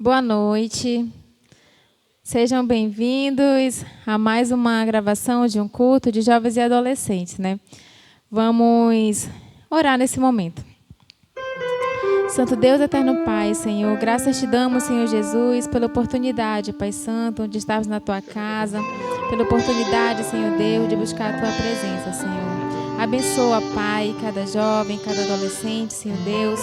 Boa noite. Sejam bem-vindos a mais uma gravação de um culto de jovens e adolescentes, né? Vamos orar nesse momento. Santo Deus, eterno Pai, Senhor, graças te damos, Senhor Jesus, pela oportunidade, Pai Santo, de estarmos na Tua casa, pela oportunidade, Senhor Deus, de buscar a Tua presença, Senhor. Abençoa, Pai, cada jovem, cada adolescente, Senhor Deus,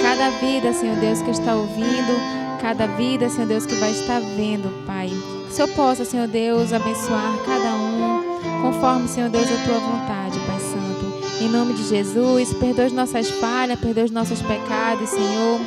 cada vida, Senhor Deus, que está ouvindo, cada vida, Senhor Deus, que vai estar vendo, Pai. Que o Senhor possa, Senhor Deus, abençoar cada um, conforme, Senhor Deus, a Tua vontade, Pai Santo. Em nome de Jesus, perdoa as nossas falhas, perdoa os nossos pecados, Senhor.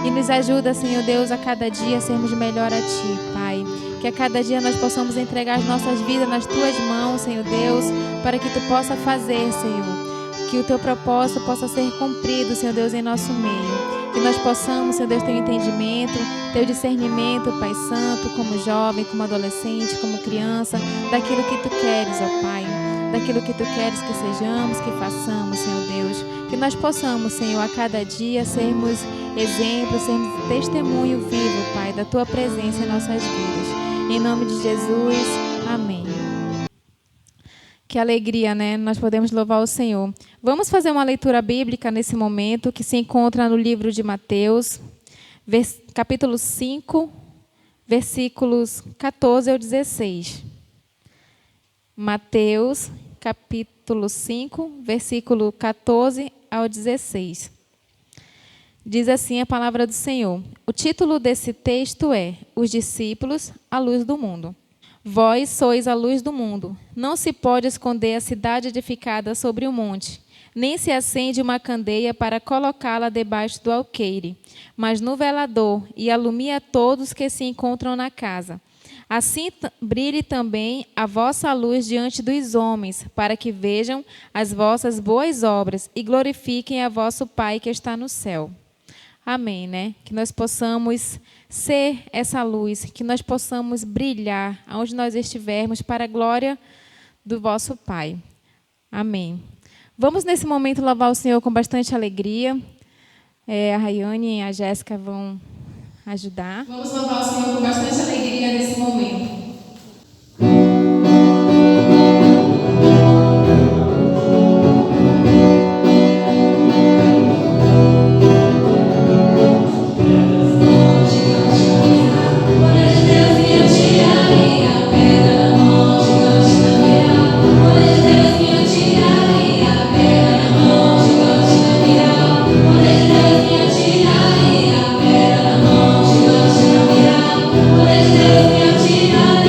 E nos ajuda, Senhor Deus, a cada dia sermos melhor a Ti, Pai. Que a cada dia nós possamos entregar as nossas vidas nas Tuas mãos, Senhor Deus, para que Tu possa fazer, Senhor. Que o Teu propósito possa ser cumprido, Senhor Deus, em nosso meio. Que nós possamos, Senhor Deus, ter um entendimento, ter o discernimento, Pai Santo, como jovem, como adolescente, como criança, daquilo que Tu queres, ó Pai. Daquilo que Tu queres que sejamos, que façamos, Senhor Deus. Que nós possamos, Senhor, a cada dia sermos exemplo, sermos testemunho vivo, Pai, da Tua presença em nossas vidas. Em nome de Jesus, amém. Que alegria, né? Nós podemos louvar o Senhor. Vamos fazer uma leitura bíblica nesse momento, que se encontra no livro de Mateus, capítulo 5, versículos 14 ao 16. Mateus, capítulo 5, versículo 14 ao 16. Diz assim a palavra do Senhor. O título desse texto é: Os discípulos, a luz do mundo. Vós sois a luz do mundo. Não se pode esconder a cidade edificada sobre o monte, nem se acende uma candeia para colocá-la debaixo do alqueire, mas no velador, e alumia todos que se encontram na casa. Assim brilhe também a vossa luz diante dos homens, para que vejam as vossas boas obras e glorifiquem a vosso Pai que está no céu. Amém, né? Que nós possamos ser essa luz, que nós possamos brilhar aonde nós estivermos para a glória do vosso Pai. Amém. Vamos nesse momento louvar o Senhor com bastante alegria. A Rayane e a Jéssica vão ajudar. Vamos louvar o Senhor com bastante alegria nesse momento. Deus me atirar.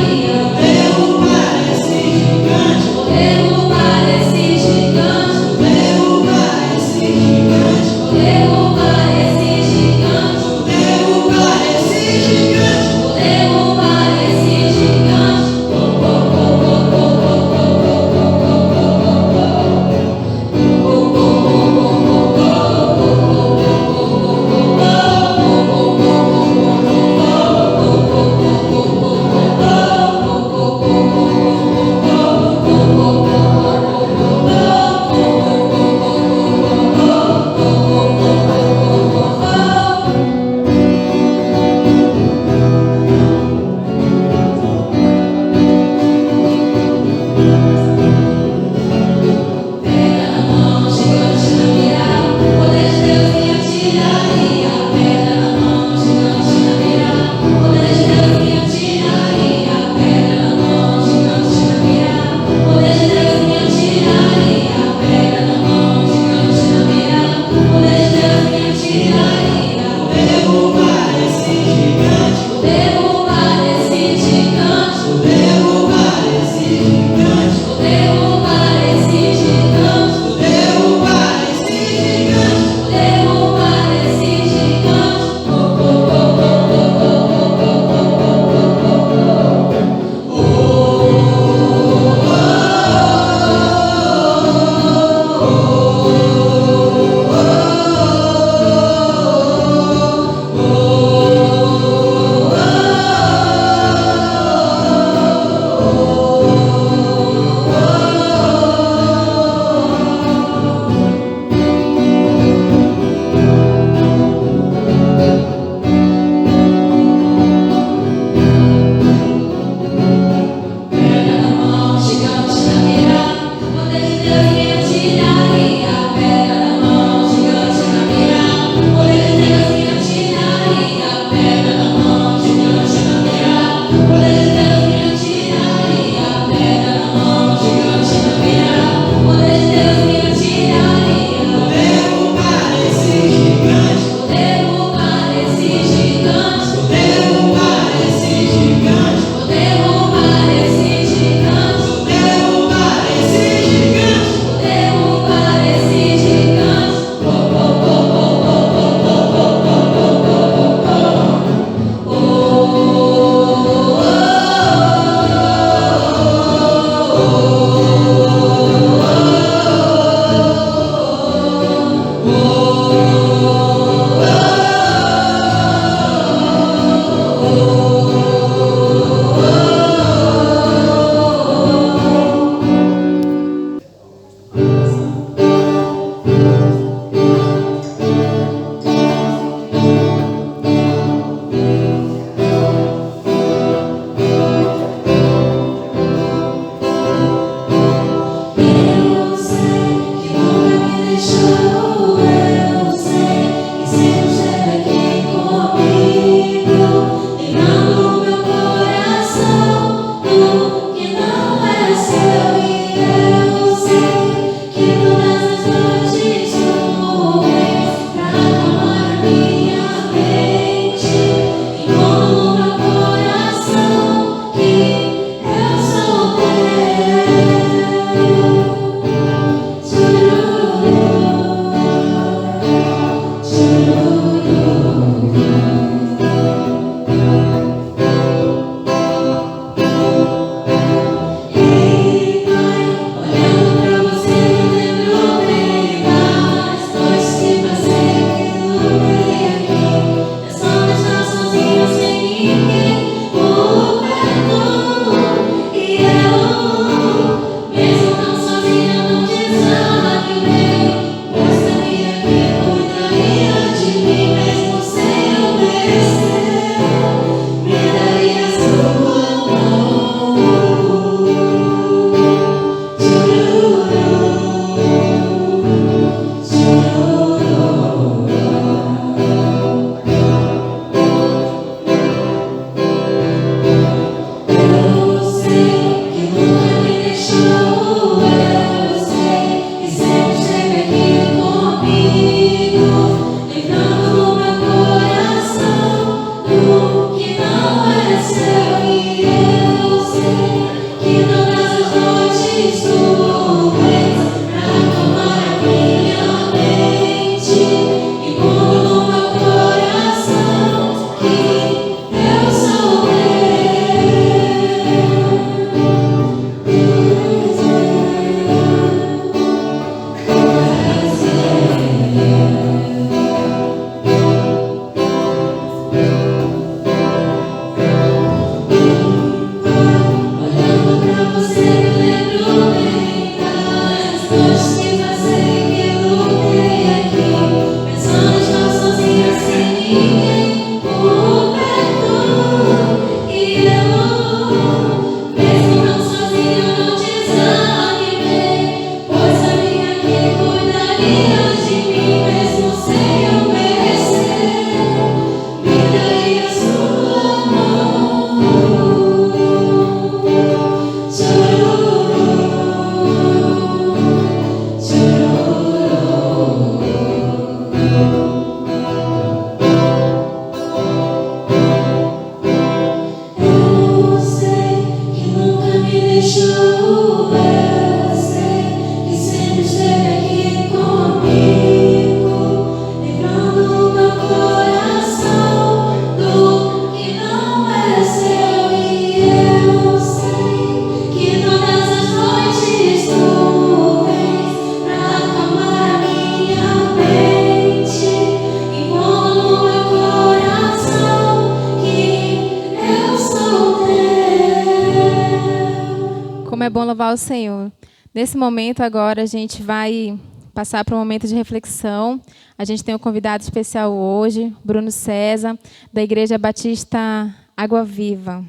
louvar o Senhor. Nesse momento agora a gente vai passar para um momento de reflexão. A gente tem um convidado especial hoje, Bruno César, da Igreja Batista Água Viva.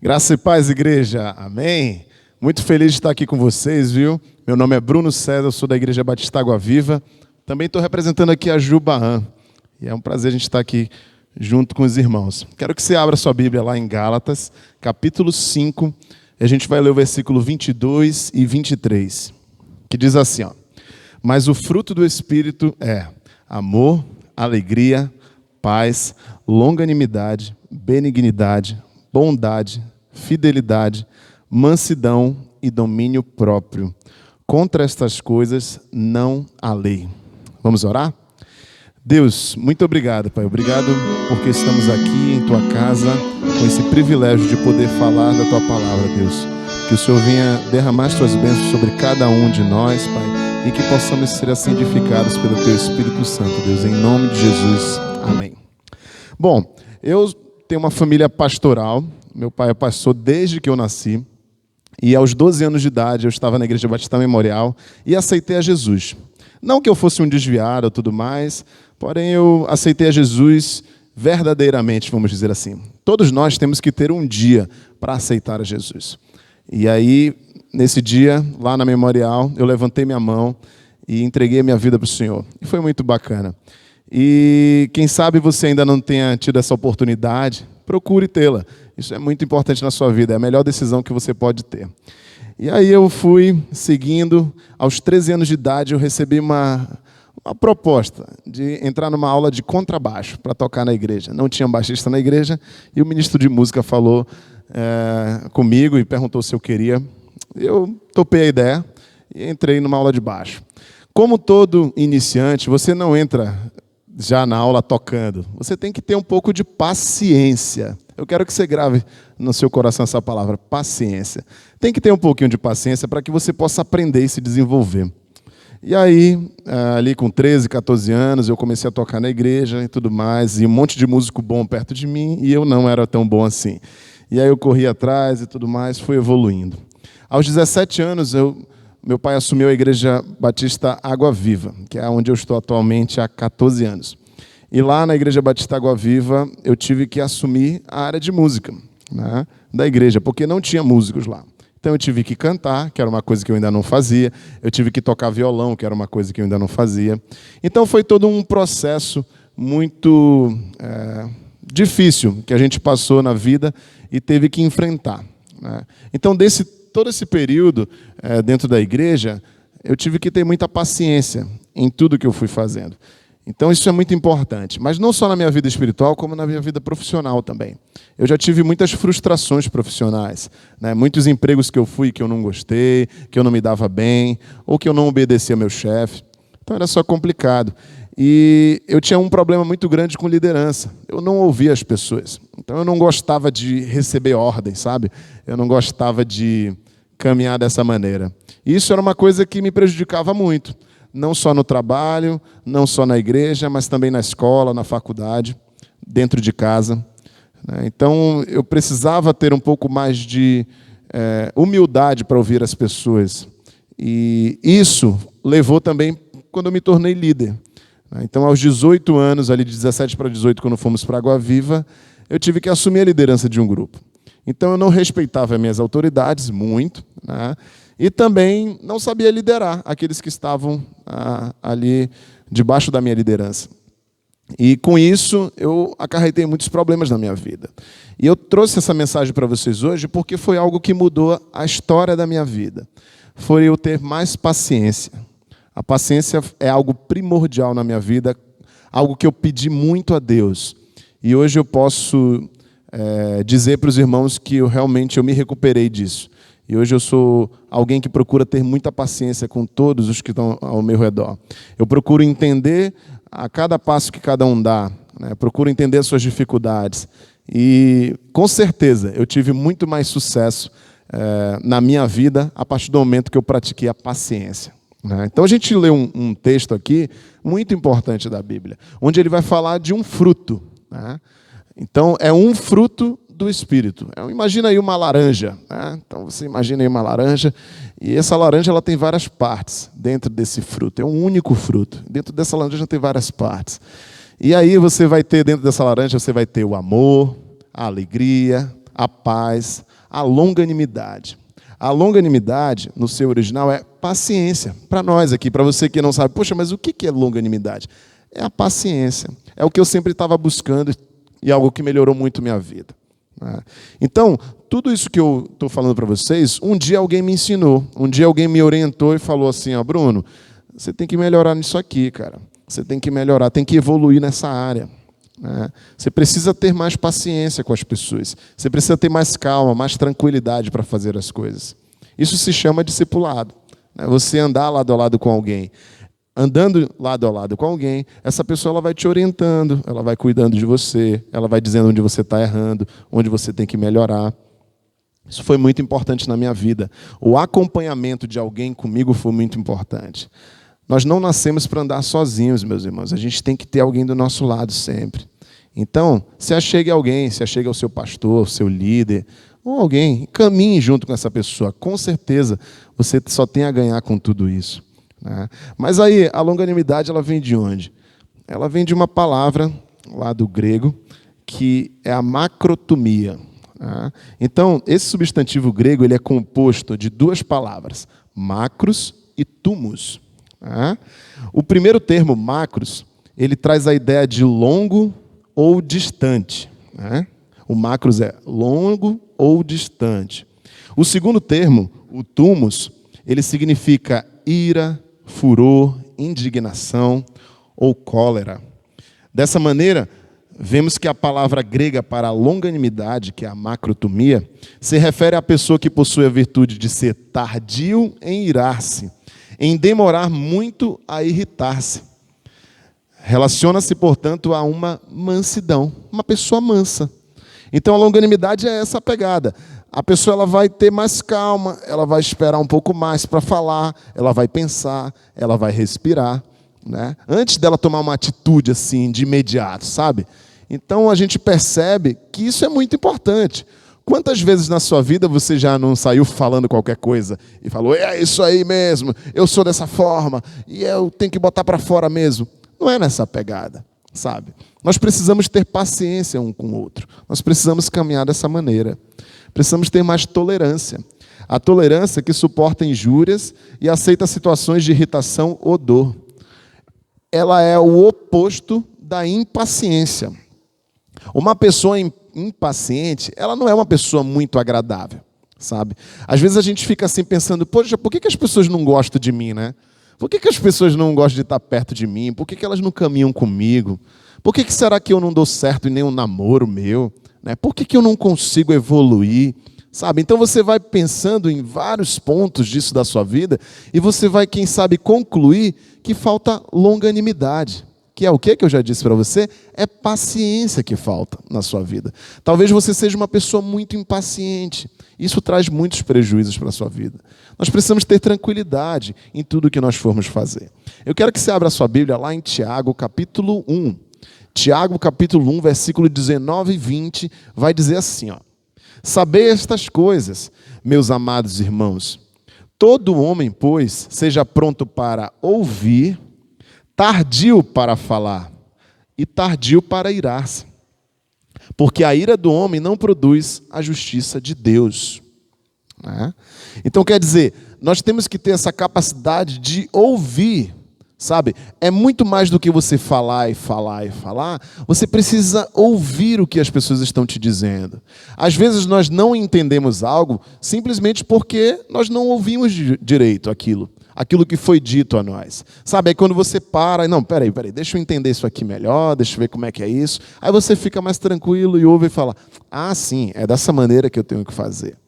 Graça e paz, igreja. Amém. Muito feliz de estar aqui com vocês, viu? Meu nome é Bruno César, eu sou da Igreja Batista Água Viva. Também estou representando aqui a Jubaã. E é um prazer a gente estar aqui junto com os irmãos. Quero que você abra sua Bíblia lá em Gálatas, capítulo 5. E a gente vai ler o versículo 22 e 23. Que diz assim, ó: mas o fruto do Espírito é amor, alegria, paz, longanimidade, benignidade, bondade, fidelidade, mansidão e domínio próprio. Contra estas coisas não há lei. Vamos orar? Deus, muito obrigado, Pai. Obrigado porque estamos aqui em Tua casa com esse privilégio de poder falar da Tua palavra, Deus. Que o Senhor venha derramar as Tuas bênçãos sobre cada um de nós, Pai, e que possamos ser assim edificados pelo Teu Espírito Santo, Deus, em nome de Jesus. Amém. Bom, eu tenho uma família pastoral. Meu pai é pastor desde que eu nasci. E aos 12 anos de idade eu estava na Igreja Batista Memorial e aceitei a Jesus. Não que eu fosse um desviado ou tudo mais, porém eu aceitei a Jesus verdadeiramente, vamos dizer assim. Todos nós temos que ter um dia para aceitar a Jesus. E aí, nesse dia, lá na Memorial, eu levantei minha mão e entreguei a minha vida para o Senhor. E foi muito bacana. E quem sabe você ainda não tenha tido essa oportunidade, procure tê-la. Isso é muito importante na sua vida, é a melhor decisão que você pode ter. E aí eu fui seguindo. Aos 13 anos de idade eu recebi uma proposta de entrar numa aula de contrabaixo para tocar na igreja. Não tinha baixista na igreja e o ministro de música falou comigo e perguntou se eu queria. Eu topei a ideia e entrei numa aula de baixo. Como todo iniciante, você não entra já na aula tocando. Você tem que ter um pouco de paciência. Eu quero que você grave no seu coração essa palavra, paciência. Tem que ter um pouquinho de paciência para que você possa aprender e se desenvolver. E aí, ali com 13, 14 anos, eu comecei a tocar na igreja e tudo mais, e um monte de músico bom perto de mim, e eu não era tão bom assim. E aí eu corri atrás e tudo mais, fui evoluindo. Aos 17 anos, meu pai assumiu a Igreja Batista Água Viva, que é onde eu estou atualmente há 14 anos. E lá na Igreja Batista Água Viva, eu tive que assumir a área de música, né, da igreja, porque não tinha músicos lá. Então eu tive que cantar, que era uma coisa que eu ainda não fazia. Eu tive que tocar violão, que era uma coisa que eu ainda não fazia. Então foi todo um processo muito difícil que a gente passou na vida e teve que enfrentar, né? Então, todo esse período dentro da igreja, eu tive que ter muita paciência em tudo que eu fui fazendo. Então isso é muito importante, mas não só na minha vida espiritual, como na minha vida profissional também. Eu já tive muitas frustrações profissionais, né? Muitos empregos que eu fui que eu não gostei, que eu não me dava bem, ou que eu não obedecia ao meu chefe. Então era só complicado. E eu tinha um problema muito grande com liderança. Eu não ouvia as pessoas. Então eu não gostava de receber ordens, sabe? Eu não gostava de caminhar dessa maneira. E isso era uma coisa que me prejudicava muito. Não só no trabalho, não só na igreja, mas também na escola, na faculdade, dentro de casa. Então, eu precisava ter um pouco mais de humildade para ouvir as pessoas. E isso levou também quando eu me tornei líder. Então, aos 18 anos, ali de 17 para 18, quando fomos para Água Viva, eu tive que assumir a liderança de um grupo. Então, eu não respeitava as minhas autoridades muito, né? E também não sabia liderar aqueles que estavam ali debaixo da minha liderança. E com isso, eu acarretei muitos problemas na minha vida. E eu trouxe essa mensagem para vocês hoje porque foi algo que mudou a história da minha vida. Foi eu ter mais paciência. A paciência é algo primordial na minha vida, algo que eu pedi muito a Deus. E hoje eu posso dizer para os irmãos que eu me recuperei disso. E hoje eu sou alguém que procura ter muita paciência com todos os que estão ao meu redor. Eu procuro entender a cada passo que cada um dá, né? Procuro entender as suas dificuldades. E, com certeza, eu tive muito mais sucesso na minha vida a partir do momento que eu pratiquei a paciência, né? Então, a gente lê um texto aqui muito importante da Bíblia, onde ele vai falar de um fruto, né? Então, é um fruto do Espírito. Imagina aí uma laranja, né? Então você imagina aí uma laranja, e essa laranja ela tem várias partes dentro desse fruto. É um único fruto. Dentro dessa laranja tem várias partes. E aí você vai ter, dentro dessa laranja, você vai ter o amor, a alegria, a paz, a longanimidade. A longanimidade, no seu original, é paciência. Para nós aqui, para você que não sabe, poxa, mas o que é longanimidade? É a paciência. É o que eu sempre estava buscando e algo que melhorou muito minha vida. Então, tudo isso que eu estou falando para vocês, um dia alguém me ensinou, um dia alguém me orientou e falou assim, ó, Bruno, você tem que melhorar nisso aqui, cara. Você tem que melhorar, tem que evoluir nessa área. Você precisa ter mais paciência com as pessoas. Você precisa ter mais calma, mais tranquilidade para fazer as coisas. Isso se chama discipulado. Você andar lado a lado com alguém. Andando lado a lado com alguém, essa pessoa ela vai te orientando, ela vai cuidando de você, ela vai dizendo onde você está errando, onde você tem que melhorar. Isso foi muito importante na minha vida. O acompanhamento de alguém comigo foi muito importante. Nós não nascemos para andar sozinhos, meus irmãos. A gente tem que ter alguém do nosso lado sempre. Então, se achegue a alguém, se achegue ao seu pastor, ao seu líder, ou alguém, caminhe junto com essa pessoa. Com certeza, você só tem a ganhar com tudo isso. Mas aí, a longanimidade, ela vem de onde? Ela vem de uma palavra lá do grego, que é a macrotomia. Então, esse substantivo grego ele é composto de duas palavras, macros e tumos. O primeiro termo, macros, ele traz a ideia de longo ou distante. O macros é longo ou distante. O segundo termo, o tumos, ele significa ira, furor, indignação ou cólera. Dessa maneira, vemos que a palavra grega para longanimidade, que é a macrotomia, se refere à pessoa que possui a virtude de ser tardio em irar-se, em demorar muito a irritar-se. Relaciona-se, portanto, a uma mansidão, uma pessoa mansa. Então, a longanimidade é essa pegada. A pessoa ela vai ter mais calma, ela vai esperar um pouco mais para falar, ela vai pensar, ela vai respirar, antes dela tomar uma atitude assim, de imediato, sabe? Então, a gente percebe que isso é muito importante. Quantas vezes na sua vida você já não saiu falando qualquer coisa e falou, é isso aí mesmo, eu sou dessa forma e eu tenho que botar para fora mesmo? Não é nessa pegada, sabe? Nós precisamos ter paciência um com o outro. Nós precisamos caminhar dessa maneira. Precisamos ter mais tolerância. A tolerância que suporta injúrias e aceita situações de irritação ou dor. Ela é o oposto da impaciência. Uma pessoa impaciente, ela não é uma pessoa muito agradável, sabe? Às vezes a gente fica assim pensando, poxa, por que as pessoas não gostam de mim, né? Por que as pessoas não gostam de estar perto de mim? Por que elas não caminham comigo? Por que será que eu não dou certo em nenhum namoro meu? Por que eu não consigo evoluir? Sabe? Então você vai pensando em vários pontos disso da sua vida e você vai, quem sabe, concluir que falta longanimidade. Que é o que eu já disse para você? É paciência que falta na sua vida. Talvez você seja uma pessoa muito impaciente. Isso traz muitos prejuízos para a sua vida. Nós precisamos ter tranquilidade em tudo que nós formos fazer. Eu quero que você abra a sua Bíblia lá em Tiago, capítulo 1. Tiago, capítulo 1, versículo 19 e 20, vai dizer assim, ó. Sabei estas coisas, meus amados irmãos. Todo homem, pois, seja pronto para ouvir, tardio para falar e tardio para irar-se. Porque a ira do homem não produz a justiça de Deus. Então, quer dizer, nós temos que ter essa capacidade de ouvir, sabe? É muito mais do que você falar e falar e falar. Você precisa ouvir o que as pessoas estão te dizendo. Às vezes nós não entendemos algo simplesmente porque nós não ouvimos direito aquilo que foi dito a nós. Sabe, aí quando você para, não, peraí, deixa eu entender isso aqui melhor, deixa eu ver como é que é isso. Aí você fica mais tranquilo e ouve e fala, sim, é dessa maneira que eu tenho que fazer.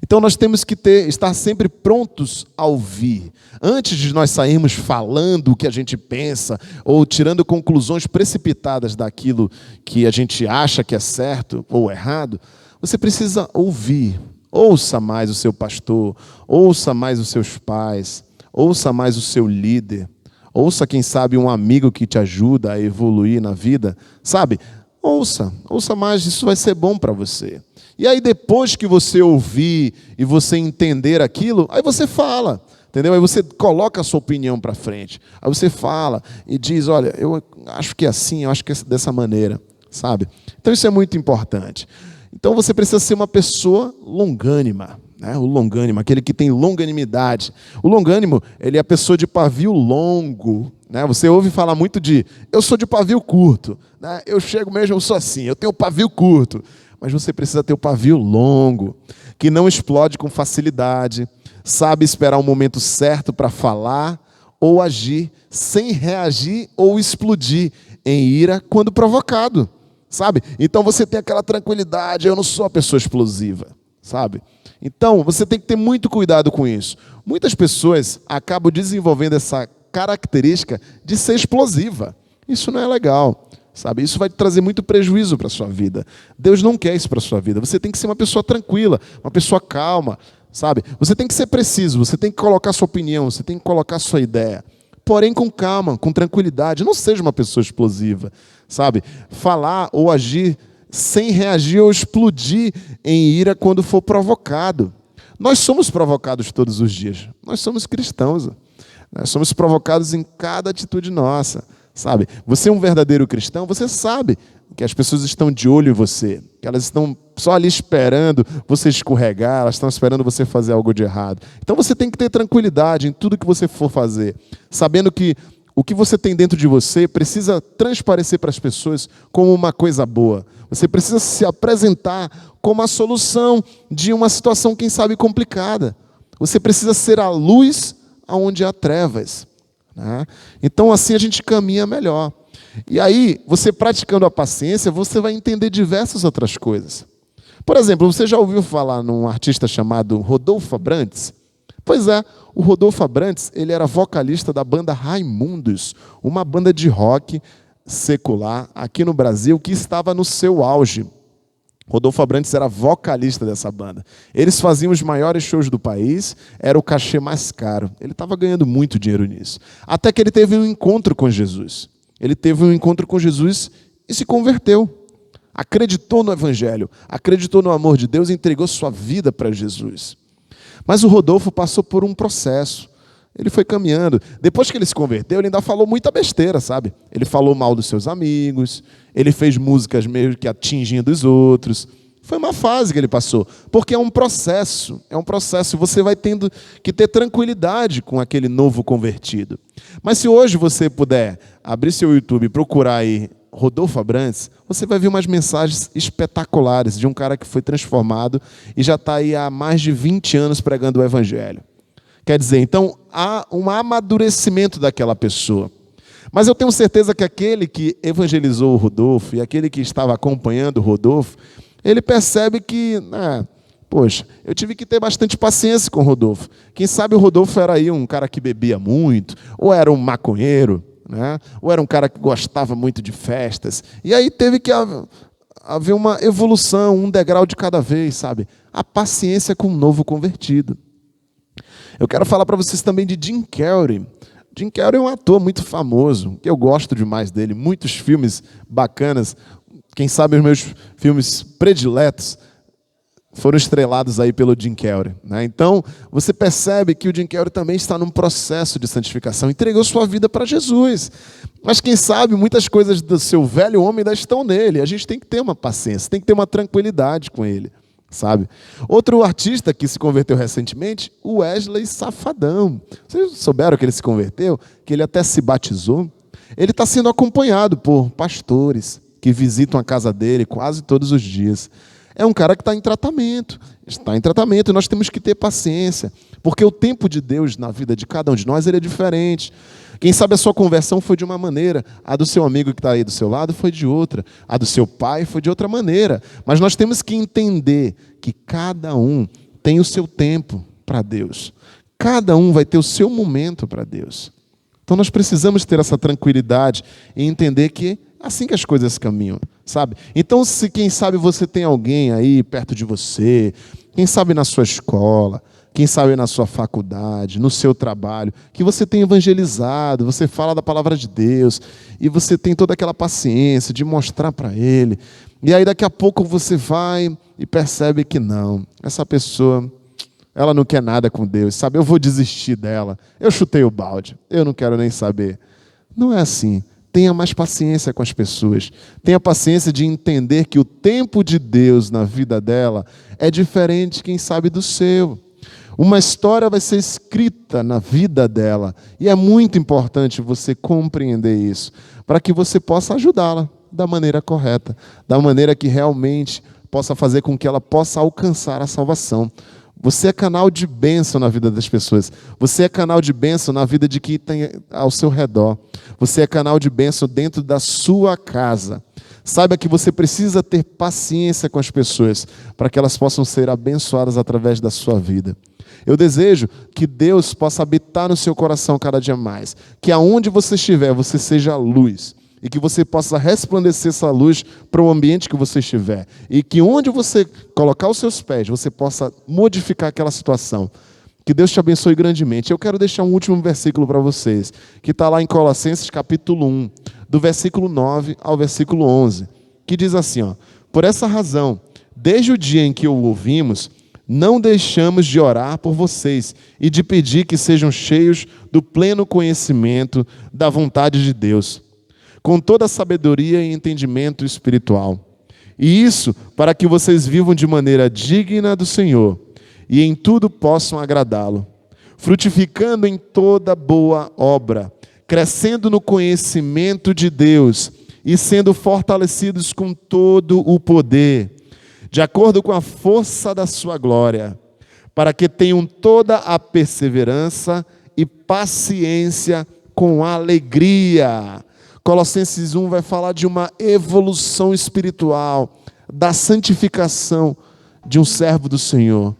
Então nós temos que estar sempre prontos a ouvir. Antes de nós sairmos falando o que a gente pensa, ou tirando conclusões precipitadas daquilo que a gente acha que é certo ou errado, você precisa ouvir. Ouça mais o seu pastor, ouça mais os seus pais, ouça mais o seu líder, ouça, quem sabe, um amigo que te ajuda a evoluir na vida. Sabe, ouça mais, isso vai ser bom para você. E aí depois que você ouvir e você entender aquilo, aí você fala, entendeu? Aí você coloca a sua opinião para frente. Aí você fala e diz, olha, eu acho que é assim, eu acho que é dessa maneira, sabe? Então isso é muito importante. Então você precisa ser uma pessoa longânima, né? O longânimo, aquele que tem longanimidade. O longânimo, ele é a pessoa de pavio longo, né? Você ouve falar muito de, eu sou de pavio curto, né? Eu chego mesmo, eu sou assim, eu tenho pavio curto. Mas você precisa ter o pavio longo, que não explode com facilidade, sabe esperar o momento certo para falar ou agir, sem reagir ou explodir em ira quando provocado, sabe? Então você tem aquela tranquilidade, eu não sou a pessoa explosiva, sabe? Então você tem que ter muito cuidado com isso. Muitas pessoas acabam desenvolvendo essa característica de ser explosiva. Isso não é legal. Sabe? Isso vai trazer muito prejuízo para a sua vida. Deus não quer isso para a sua vida. Você tem que ser uma pessoa tranquila, uma pessoa calma, sabe? Você tem que ser preciso, você tem que colocar sua opinião, você tem que colocar sua ideia. Porém com calma, com tranquilidade. Não seja uma pessoa explosiva, sabe? Falar ou agir sem reagir ou explodir em ira quando for provocado. Nós somos provocados todos os dias. Nós somos cristãos. Nós somos provocados em cada atitude nossa. Sabe? Você é um verdadeiro cristão, você sabe que as pessoas estão de olho em você, que elas estão só ali esperando você escorregar, elas estão esperando você fazer algo de errado. Então você tem que ter tranquilidade em tudo que você for fazer, sabendo que o que você tem dentro de você precisa transparecer para as pessoas como uma coisa boa. Você precisa se apresentar como a solução de uma situação, quem sabe, complicada. Você precisa ser a luz onde há trevas. Então assim a gente caminha melhor. E aí, você praticando a paciência, você vai entender diversas outras coisas. Por exemplo, você já ouviu falar num artista chamado Rodolfo Abrantes? Pois é, o Rodolfo Abrantes, ele era vocalista da banda Raimundos, uma banda de rock secular aqui no Brasil que estava no seu auge. Rodolfo Abrantes era vocalista dessa banda. Eles faziam os maiores shows do país, era o cachê mais caro. Ele estava ganhando muito dinheiro nisso. Até que ele teve um encontro com Jesus. Ele teve um encontro com Jesus e se converteu. Acreditou no Evangelho, acreditou no amor de Deus e entregou sua vida para Jesus. Mas o Rodolfo passou por um processo. Ele foi caminhando. Depois que ele se converteu, ele ainda falou muita besteira, sabe? Ele falou mal dos seus amigos, ele fez músicas meio que atingindo os outros. Foi uma fase que ele passou, porque é um processo, você vai tendo que ter tranquilidade com aquele novo convertido. Mas se hoje você puder abrir seu YouTube e procurar aí Rodolfo Abrantes, você vai ver umas mensagens espetaculares de um cara que foi transformado e já está aí há mais de 20 anos pregando o Evangelho. Quer dizer, então, há um amadurecimento daquela pessoa. Mas eu tenho certeza que aquele que evangelizou o Rodolfo e aquele que estava acompanhando o Rodolfo, ele percebe que, poxa, eu tive que ter bastante paciência com o Rodolfo. Quem sabe o Rodolfo era aí um cara que bebia muito, ou era um maconheiro, né? Ou era um cara que gostava muito de festas. E aí teve que haver uma evolução, um degrau de cada vez, sabe? A paciência com um novo convertido. Eu quero falar para vocês também de Jim Carrey. Jim Carrey é um ator muito famoso, que eu gosto demais dele. Muitos filmes bacanas. Quem sabe os meus filmes prediletos foram estrelados aí pelo Jim Carrey, né? Então, você percebe que o Jim Carrey também está num processo de santificação. Entregou sua vida para Jesus. Mas quem sabe muitas coisas do seu velho homem ainda estão nele. A gente tem que ter uma paciência, tem que ter uma tranquilidade com ele. Sabe? Outro artista que se converteu recentemente, o Wesley Safadão. Vocês souberam que ele se converteu? Que ele até se batizou? Ele está sendo acompanhado por pastores que visitam a casa dele quase todos os dias. É um cara que está em tratamento, e nós temos que ter paciência, porque o tempo de Deus na vida de cada um de nós ele é diferente. Quem sabe a sua conversão foi de uma maneira, a do seu amigo que está aí do seu lado foi de outra, a do seu pai foi de outra maneira. Mas nós temos que entender que cada um tem o seu tempo para Deus. Cada um vai ter o seu momento para Deus. Então nós precisamos ter essa tranquilidade e entender que é assim que as coisas caminham, sabe? Então se quem sabe você tem alguém aí perto de você, quem sabe na sua escola, Quem sabe na sua faculdade, no seu trabalho, que você tem evangelizado, você fala da palavra de Deus, e você tem toda aquela paciência de mostrar para ele. E aí daqui a pouco você vai e percebe que não, essa pessoa, ela não quer nada com Deus, sabe? Eu vou desistir dela, eu chutei o balde, eu não quero nem saber. Não é assim. Tenha mais paciência com as pessoas. Tenha paciência de entender que o tempo de Deus na vida dela é diferente, quem sabe, do seu. Uma história vai ser escrita na vida dela. E é muito importante você compreender isso, para que você possa ajudá-la da maneira correta, da maneira que realmente possa fazer com que ela possa alcançar a salvação. Você é canal de bênção na vida das pessoas. Você é canal de bênção na vida de quem tem ao seu redor. Você é canal de bênção dentro da sua casa. Saiba que você precisa ter paciência com as pessoas para que elas possam ser abençoadas através da sua vida. Eu desejo que Deus possa habitar no seu coração cada dia mais. Que aonde você estiver, você seja luz. E que você possa resplandecer essa luz para o ambiente que você estiver. E que onde você colocar os seus pés, você possa modificar aquela situação. Que Deus te abençoe grandemente. Eu quero deixar um último versículo para vocês, que está lá em Colossenses capítulo 1, do versículo 9 ao versículo 11, que diz assim, ó: por essa razão, desde o dia em que o ouvimos, não deixamos de orar por vocês e de pedir que sejam cheios do pleno conhecimento da vontade de Deus, com toda a sabedoria e entendimento espiritual. E isso para que vocês vivam de maneira digna do Senhor e em tudo possam agradá-lo, frutificando em toda boa obra, crescendo no conhecimento de Deus e sendo fortalecidos com todo o poder, de acordo com a força da sua glória, para que tenham toda a perseverança e paciência com alegria. Colossenses 1 vai falar de uma evolução espiritual, da santificação de um servo do Senhor.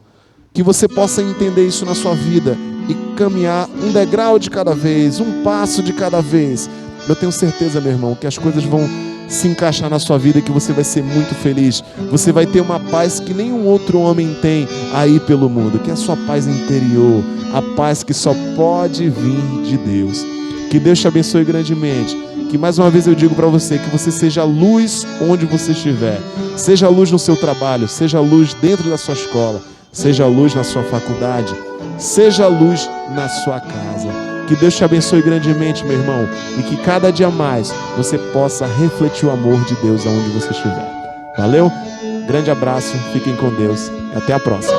Que você possa entender isso na sua vida e caminhar um degrau de cada vez, um passo de cada vez. Eu tenho certeza, meu irmão, que as coisas vão se encaixar na sua vida e que você vai ser muito feliz. Você vai ter uma paz que nenhum outro homem tem aí pelo mundo, que é a sua paz interior, a paz que só pode vir de Deus. Que Deus te abençoe grandemente. Que mais uma vez eu digo para você, que você seja luz onde você estiver. Seja luz no seu trabalho, seja luz dentro da sua escola, seja luz na sua faculdade, seja luz na sua casa. Que Deus te abençoe grandemente, meu irmão, e que cada dia mais você possa refletir o amor de Deus aonde você estiver. Valeu? Grande abraço, fiquem com Deus e até a próxima.